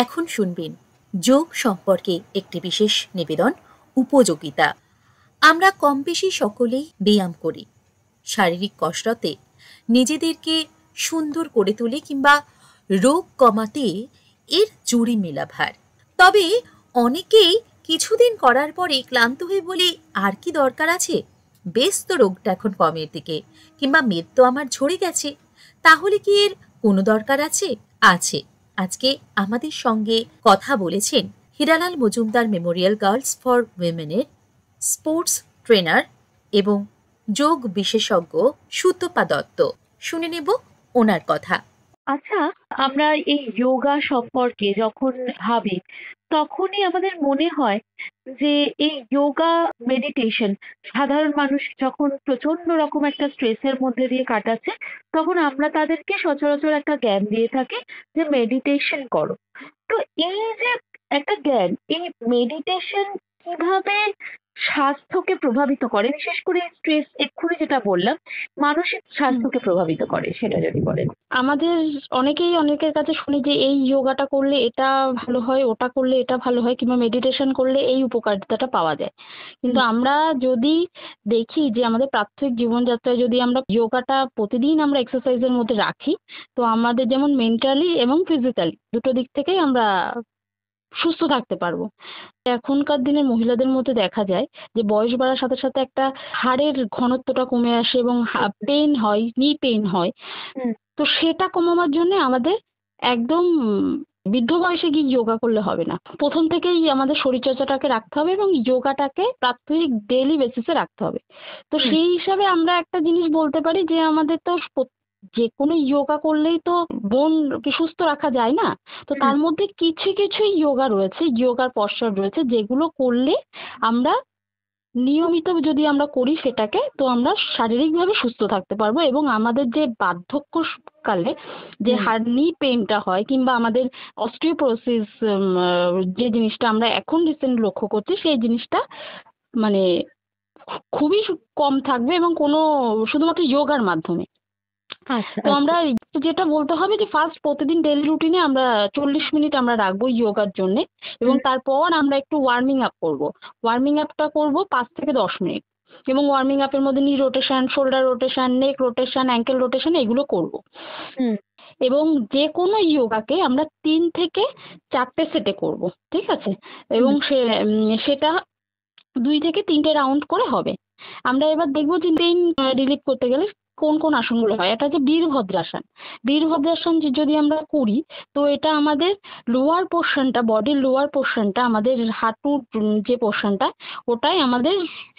এখন শুনবেন যোগ সম্পর্কে একটি বিশেষ নিবেদন, উপযোগিতা। আমরা কম বেশি সকলেই ব্যায়াম করি, শারীরিক কসরতে নিজেদেরকে সুন্দর করে তুলি কিংবা রোগ কমাতে এর জুড়ি মেলা ভার। তবে অনেকেই কিছুদিন করার পরে ক্লান্ত হয়ে বলে, আর কি দরকার আছে, বেশ তো রোগটা এখন কমের দিকে, কিংবা মেদ তো আমার ঝরে গেছে, তাহলে কি এর কোনো দরকার আছে? আছে। আজকে আমাদের সঙ্গে কথা বলেছেন Hiralal Majumdar memorial girls for উইমেনের স্পোর্টস ট্রেনার এবং যোগ বিশেষজ্ঞ সুতপা দত্ত। শুনে নেব ওনার কথা। আচ্ছা, আমরা এই যোগা সম্পর্কে যখন ভাবি তখনই আমাদের মনে হয় যে এই যোগা মেডিটেশন সাধারণ মানুষ যখন প্রচন্ড রকম একটা স্ট্রেসের মধ্যে দিয়ে কাটাচ্ছে তখন আমরা তাদেরকে সচরাচর একটা জ্ঞান দিয়ে থাকি যে মেডিটেশন করো। তো এই যে একটা জ্ঞান, এই মেডিটেশন কিভাবে স্বাস্থ্যকে প্রভাবিত করে, বিশেষ করে স্ট্রেস এক্ষুনি যেটা বললাম মানসিক স্বাস্থ্যকে প্রভাবিত করে, সেটা যদি বলেন। আমাদের অনেকেই অনেকের কাছে শুনি যে এই যোগাটা করলে এটা ভালো হয়, ওটা করলে এটা ভালো হয়, কিংবা মেডিটেশন করলে এই উপকারিতাটা পাওয়া যায়। কিন্তু আমরা যদি দেখি যে আমাদের প্রাত্যহিক জীবনযাত্রায় যদি আমরা যোগাটা প্রতিদিন আমরা এক্সারসাইজের মধ্যে রাখি, তো আমাদের যেমন মেন্টালি এবং ফিজিক্যালি দুটো দিক থেকেই আমরা সুস্থ থাকতে পারবো। এখনকার দিনে মহিলাদের মধ্যে দেখা যায় যে বয়স বাড়ার সাথে সাথে একটা হাড়ের ঘনত্বটা কমে আসে এবং পেইন হয়, নি পেইন হয়। তো সেটা কমানোর জন্য আমাদের একদম বৃদ্ধ বয়সে গিয়ে যোগা করলে হবে না, প্রথম থেকেই আমাদের শরীরচর্চাটাকে রাখতে হবে এবং যোগাটাকে প্রাত্যহিক ডেইলি বেসিসে রাখতে হবে। তো সেই হিসাবে আমরা একটা জিনিস বলতে পারি যে আমাদের তো যে কোনো যোগা করলেই তো মনকে সুস্থ রাখা যায় না। তো তার মধ্যে কিছু কিছু যোগা রয়েছে, যোগার পশ্চাৎ রয়েছে, যেগুলো করলে আমরা নিয়মিত যদি আমরা করি সেটাকে, তো আমরা শারীরিকভাবে সুস্থ থাকতে পারবো এবং আমাদের যে বার্ধক্যকালে যে নি পেইনটা হয় কিংবা আমাদের অস্টিওপোরোসিস যে জিনিসটা আমরা এখন রিসেন্ট লক্ষ্য করছি, সেই জিনিসটা মানে খুবই কম থাকবে এবং কোনো শুধুমাত্র যোগার মাধ্যমে। তো আমরা যেটা বলতে হবে যে ফার্স্ট প্রতিদিন ডেইলি রুটিনে আমরা 40 মিনিট আমরা রাখবো যোগার জন্য এবং তারপর আমরা একটু ওয়ার্মিং আপ করবো। ওয়ার্মিং আপটা করবো 5 থেকে 10 মিনিট এবং ওয়ার্মিং আপের মধ্যে নি রোটেশন, শোল্ডার রোটেশন, নেক রোটেশন, অ্যাঙ্কেল রোটেশন এগুলো করব। এবং যে কোনো যোগাকে আমরা 3 থেকে 4টে সেটে করব, ঠিক আছে? এবং সেটা 2 থেকে 3টে রাউন্ড করে হবে। আমরা এবার দেখবো যে পেইন রিলিফ করতে গেলে কোন কোন আসনগুলো হয়। এটা হচ্ছে বীরভদ্রাসন। বীরভদ্রাসন যদি আমরা করি, তো এটা আমাদের লোয়ার পোর্শনটা, বডির লোয়ার পোর্শনটা, আমাদের হাঁটুর যে পোর্শনটা, ওটাই আমাদের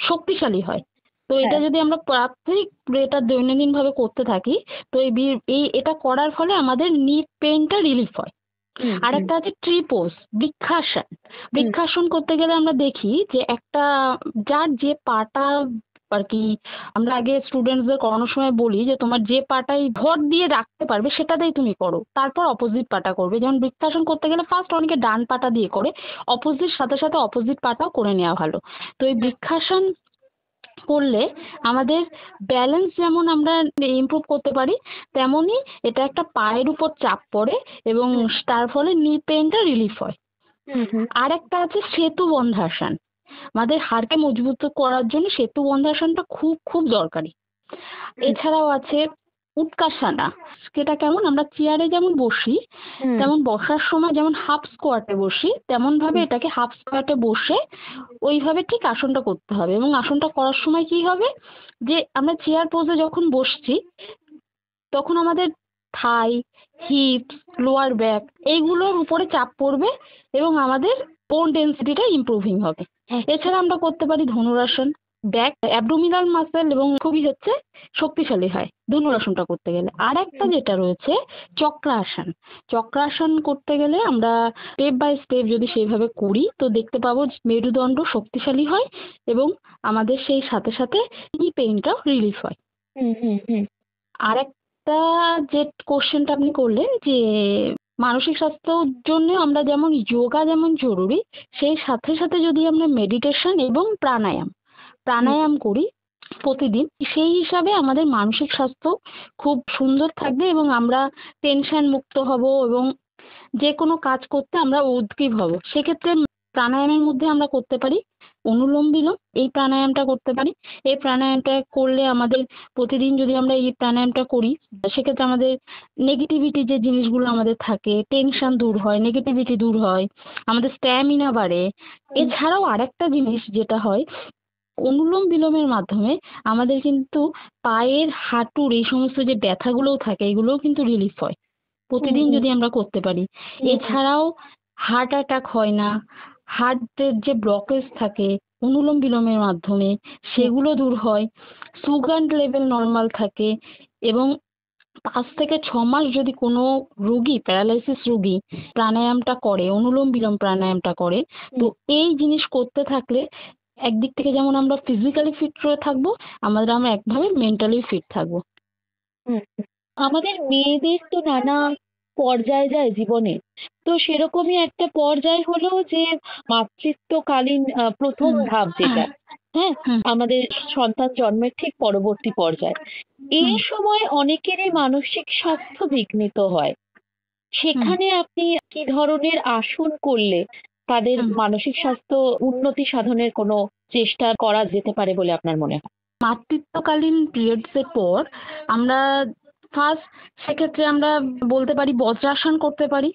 শক্তিশালী হয়। তো এটা যদি আমরা প্রাথমিক এটা দৈনন্দিন ভাবে করতে থাকি, তো এটা করার ফলে আমাদের নি পেইনটা রিলিফ হয়। আর একটা আছে ট্রি পোজ, বৃক্ষাসন। বৃক্ষাসন করতে গেলে আমরা দেখি যে একটা যার যে পাটা আর কি, আমরা আগে স্টুডেন্টসদের করানোর সময় বলি যে তোমার যে পাটাই ভর দিয়ে রাখতে পারবে সেটাতেই তুমি করো, তারপর অপোজিট পাটা করবে। যেমন বৃক্ষাসন করতে গেলে ফার্স্ট অনেকে ডান পাটা দিয়ে করে, অপোজিট সাথে সাথে অপোজিট পাটাও করে নেওয়া ভালো। তো এই বৃক্ষাসন করলে আমাদের ব্যালেন্স যেমন আমরা ইমপ্রুভ করতে পারি, তেমনি এটা একটা পায়ের উপর চাপ পড়ে এবং তার ফলে নি পেইনটা রিলিফ হয়। আর একটা আছে সেতু বন্ধাসন। আমাদের হাড়কে মজবুত করার জন্য সেতু বন্ধাসনটা খুব খুব দরকারি। এছাড়াও আছে উৎকাসানা। সেটা কেমন, আমরা চেয়ারে যেমন বসি তেমন বসার সময় যেমন হাফ স্কোয়াটে বসি, তেমন ভাবে এটাকে হাফ স্কোয়াটে বসে ওইভাবে ঠিক আসনটা করতে হবে। এবং আসনটা করার সময় কি হবে, যে আমরা চেয়ার পোজে যখন বসছি তখন আমাদের থাই, হিপস, লোয়ার ব্যাক এইগুলোর উপরে চাপ পড়বে এবং আমাদের বোন ডেন্সিটিটা ইমপ্রুভিং হবে। এছাড়া আমরা করতে পারি ধনুরাসন। ব্যাক অ্যাবডোমিনাল মাসেল এবং খুবই শক্তিশালী হয় ধনুরাসনটা করতে গেলে। আর একটা যেটা রয়েছে চক্রাসন। চক্রাসন করতে গেলে আমরা স্টেপ বাই স্টেপ যদি সেইভাবে করি, তো দেখতে পাবো মেরুদণ্ড শক্তিশালী হয় এবং আমাদের সেই সাথে সাথে নি পেইনটাও রিলিফ হয়। আর একটা যে কোশ্চেনটা আপনি করলেন যে মানসিক স্বাস্থ্যর জন্য আমরা যেমন যোগা যেমন জরুরি, সেই সাথে সাথে যদি আমরা মেডিটেশন এবং প্রাণায়াম করি প্রতিদিন, সেই হিসাবে আমাদের মানসিক স্বাস্থ্য খুব সুন্দর থাকবে এবং আমরা টেনশন মুক্ত হব এবং যে কোনো কাজ করতে আমরা উদ্গ্রীব হব। সেক্ষেত্রে প্রাণায়ামের মধ্যে আমরা করতে পারি অনুলোম বিলোম, এই প্রাণায়ামটা করতে পারি। এই প্রাণায়ামটা করলে আমাদের প্রতিদিন যদি আমরা এই প্রাণায়ামটা করি, সেক্ষেত্রে আমাদের নেগেটিভিটি যে জিনিসগুলো আমাদের থাকে, টেনশন দূর হয়, নেগেটিভিটি দূর হয়, আমাদের স্ট্যামিনা বাড়ে। এছাড়াও আরেকটা জিনিস যেটা হয়, অনুলোম বিলোমের মাধ্যমে আমাদের কিন্তু পায়ের হাঁটুর এই সমস্ত যে ব্যথাগুলোও থাকে এগুলোও কিন্তু রিলিফ হয় প্রতিদিন যদি আমরা করতে পারি। এছাড়াও হার্ট অ্যাটাক হয় না, হার্টের যে ব্লকেজ থাকে অনুলোম বিলোমের মাধ্যমে সেগুলো দূর হয়, সুগার লেভেল নর্মাল থাকে। এবং 5 থেকে 6 মাস যদি কোনো রোগী, প্যারালাইসিস রোগী প্রাণায়ামটা করে, অনুলোম বিলোম প্রাণায়ামটা করে, তো এই জিনিস করতে থাকলে একদিক থেকে যেমন আমরা ফিজিক্যালি ফিট থাকবো, আমরা একভাবে মেন্টালি ফিট থাকবো। হুম। আমাদের মেয়েদের তো নানা পর্যায় যায় জীবনে, তো সেরকমই একটা পর্যায় হলো যে মাতৃত্বকালীন প্রথম ধাপ যেটা, হ্যাঁ, আমাদের সন্তান জন্মের ঠিক পরবর্তী পর্যায়। এই সময় অনেকেরই মানসিক স্বাস্থ্য বিঘ্নিত হয়। সেখানে আপনি কি ধরনের আসন করলে তাদের মানসিক স্বাস্থ্য উন্নতি সাধনের কোনো চেষ্টা করা যেতে পারে বলে আপনার মনে হয়? মাতৃত্বকালীন পিরিয়ডস এর পর আমরা ফার্স্ট সেক্ষেত্রে আমরা বলতে পারি বজ্রাসন করতে পারি।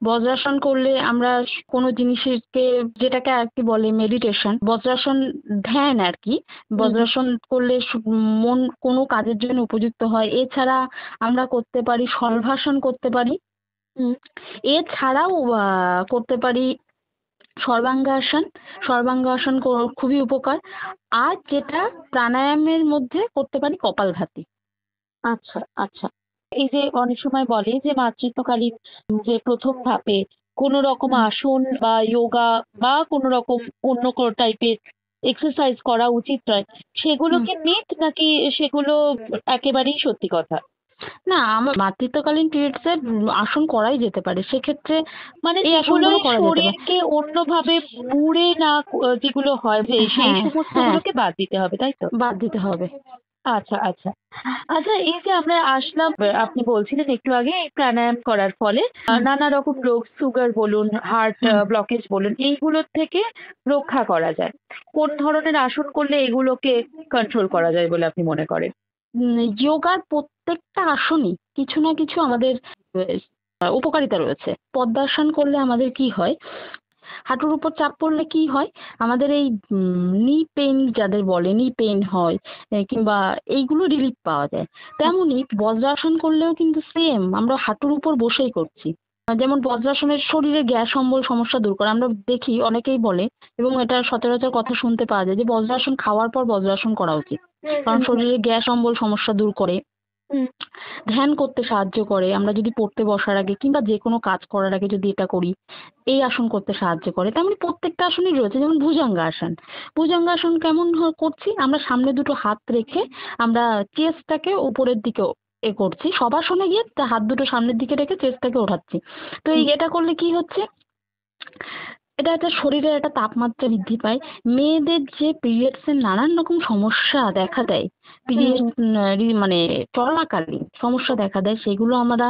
বজ্রাসন করলে আমরা কোনো জিনিসকে, যেটাকে আর কি বলে মেডিটেশন, বজ্রাসন ধ্যান আর কি। বজ্রাসন করলে মন কোনো কাজের জন্য উপযুক্ত হয়। এছাড়া আমরা করতে পারি শলভাসন করতে পারি। এছাড়াও করতে পারি সর্বাঙ্গাসন। সর্বাঙ্গাসন খুবই উপকার। আর যেটা প্রাণায়ামের মধ্যে করতে পারি কপালভাতি। আচ্ছা, আচ্ছা। এই যে অনেক সময় বলে যে মাতৃত্বকালীন যে প্রথম ধাপে কোনো রকম আসন বা যোগা বা কোনো রকম অন্য কোনো টাইপের এক্সারসাইজ করা উচিত নয়, সেগুলো কি মিথ নাকি সেগুলো একেবারেই সত্যি কথা? না, আমার মাতৃত্বকালীন পিরিয়ডস এ আসন করাই যেতে পারে। সেক্ষেত্রে মানে এই যেগুলো আসনগুলো করা যেতে পারে। শরীরকে অন্যভাবে মুড়ে না যেগুলো হয় যে সেই সমস্ত গুলোকে বাদ দিতে হবে, তাই তো? বাদ দিতে হবে। আচ্ছা, আচ্ছা। আচ্ছা, এই যে আমরা আসলাম, আপনি বলছিলেন একটু আগে এই প্রাণায়াম করার ফলে নানা রকম রোগ, সুগার বলুন, হার্ট ব্লকেজ বলুন, এইগুলোর থেকে রক্ষা করা যায়। কোন ধরনের আসন করলে এগুলোকে কন্ট্রোল করা যায় বলে আপনি মনে করেন? যোগার প্রত্যেকটা আসনই কিছু না কিছু আমাদের উপকারিতা রয়েছে। পদ্মাসন করলে আমাদের কি হয়, হাঁটুর উপর চাপ পড়লে কি হয়, আমাদের এই নি পেইন যাদের বলে, নি পেইন হয় কিংবা এইগুলো রিলিফ পাওয়া যায়। তেমনি বজ্রাসন করলেও কিন্তু সেম, আমরা হাঁটুর উপর বসেই করছি। যেমন বজ্রাসনের শরীরে গ্যাস অম্বল সমস্যা দূর করে। আমরা দেখি অনেকেই বলে, এবং এটা সচরাচর কথা শুনতে পাওয়া যায় যে বজ্রাসন খাওয়ার পর বজ্রাসন করা উচিত, কারণ শরীরে গ্যাস অম্বল সমস্যা দূর করে, ধ্যান করতে সাহায্য করে। আমরা যদি পড়তে বসার আগে কিংবা যে কোনো কাজ করার আগে যদি এটা করি, এই আসন করতে সাহায্য করে। তেমনি প্রত্যেকটা আসনই রয়েছে, যেমন ভুজঙ্গাসন। ভুজঙ্গাসন কেমন করছি, আমরা সামনে দুটো হাত রেখে আমরা চেস্টটাকে উপরের দিকে করছি, সবাসনে গিয়ে হাত দুটো সামনের দিকে রেখে চেস্টটাকে ওঠাচ্ছি। তো এটা করলে কি হচ্ছে, এটা একটা শরীরের একটা তাপমাত্রা বৃদ্ধি পায়। মেয়েদের যে পিরিয়ডস এর নানান রকম সমস্যা দেখা দেয়, পিরিয়ড মানে চলাকালীন সমস্যা দেখা দেয়, সেগুলো আমরা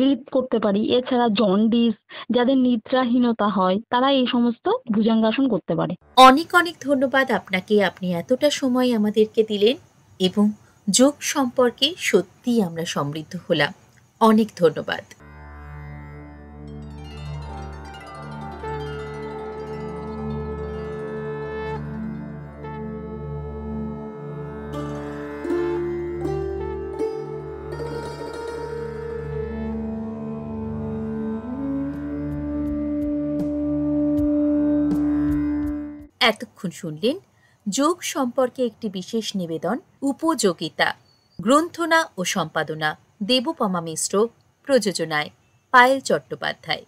রিলিফ করতে পারি। এছাড়া জন্ডিস, যাদের নিদ্রাহীনতা হয়, তারা এই সমস্ত ভুজঙ্গাসন করতে পারে। অনেক অনেক ধন্যবাদ আপনাকে, আপনি এতটা সময় আমাদেরকে দিলেন এবং যোগ সম্পর্কে সত্যিই আমরা সমৃদ্ধ হলাম। অনেক ধন্যবাদ। এতক্ষণ শুনলেন যোগ সম্পর্কে একটি বিশেষ নিবেদন, উপযোগিতা। গ্রন্থনা ও সম্পাদনা দেবপমা মিশ্র, প্রযোজনায় পায়েল চট্টোপাধ্যায়।